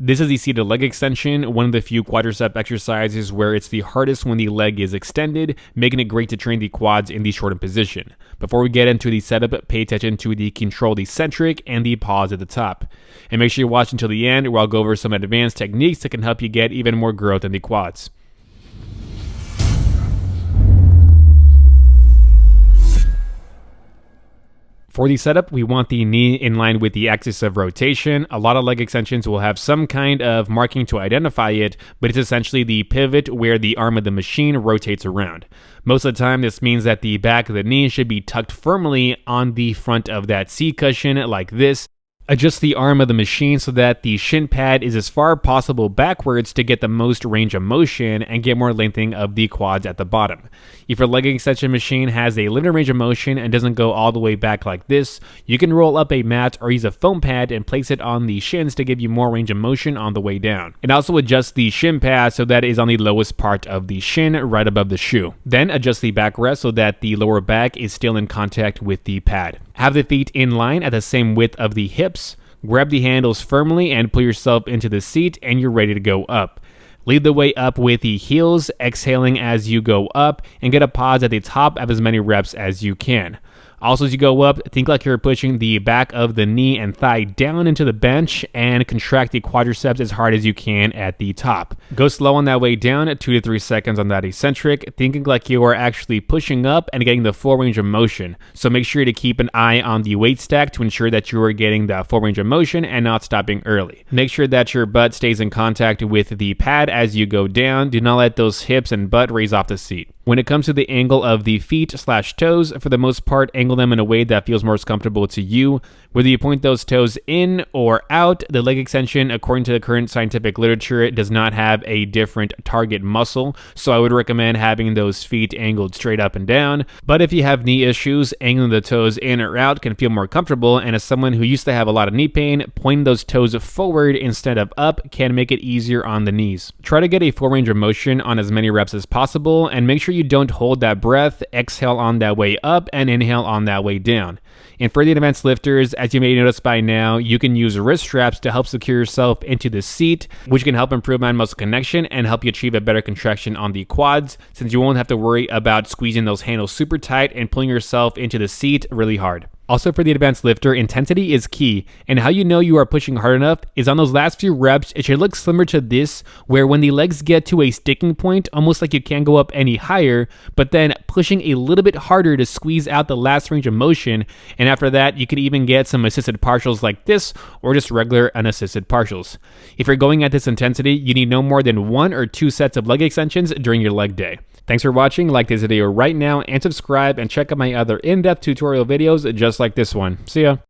This is the seated leg extension, one of the few quadricep exercises where it's the hardest when the leg is extended, making it great to train the quads in the shortened position. Before we get into the setup, pay attention to the controlled eccentric and the pause at the top. And make sure you watch until the end where I'll go over some advanced techniques that can help you get even more growth in the quads. For the setup, we want the knee in line with the axis of rotation. A lot of leg extensions will have some kind of marking to identify it, but it's essentially the pivot where the arm of the machine rotates around. Most of the time, this means that the back of the knee should be tucked firmly on the front of that seat cushion like this. Adjust the arm of the machine so that the shin pad is as far as possible backwards to get the most range of motion and get more lengthening of the quads at the bottom. If your leg extension machine has a limited range of motion and doesn't go all the way back like this, you can roll up a mat or use a foam pad and place it on the shins to give you more range of motion on the way down. And also adjust the shin pad so that it is on the lowest part of the shin right above the shoe. Then adjust the backrest so that the lower back is still in contact with the pad. Have the feet in line at the same width of the hips. Grab the handles firmly and pull yourself into the seat and you're ready to go up. Lead the way up with the heels, exhaling as you go up, and get a pause at the top of as many reps as you can. Also, as you go up, think like you're pushing the back of the knee and thigh down into the bench and contract the quadriceps as hard as you can at the top. Go slow on that way down, 2 to 3 seconds on that eccentric, thinking like you are actually pushing up and getting the full range of motion. So make sure to keep an eye on the weight stack to ensure that you are getting the full range of motion and not stopping early. Make sure that your butt stays in contact with the pad as you go down. Do not let those hips and butt raise off the seat. When it comes to the angle of the feet/toes, for the most part, angle them in a way that feels most comfortable to you. Whether you point those toes in or out, the leg extension, according to the current scientific literature, does not have a different target muscle, so I would recommend having those feet angled straight up and down. But if you have knee issues, angling the toes in or out can feel more comfortable, and as someone who used to have a lot of knee pain, pointing those toes forward instead of up can make it easier on the knees. Try to get a full range of motion on as many reps as possible, and make sure you don't hold that breath. Exhale on that way up and inhale on that way down. And for the advanced lifters, as you may notice by now, you can use wrist straps to help secure yourself into the seat, which can help improve mind-muscle connection and help you achieve a better contraction on the quads, since you won't have to worry about squeezing those handles super tight and pulling yourself into the seat really hard. Also, for the advanced lifter, intensity is key, and how you know you are pushing hard enough is on those last few reps. It should look similar to this, where when the legs get to a sticking point, almost like you can't go up any higher, but then pushing a little bit harder to squeeze out the last range of motion, and after that, you could even get some assisted partials like this, or just regular unassisted partials. If you're going at this intensity, you need no more than 1 or 2 sets of leg extensions during your leg day. Thanks for watching. Like this video right now and subscribe, and check out my other in-depth tutorial videos just like this one. See ya.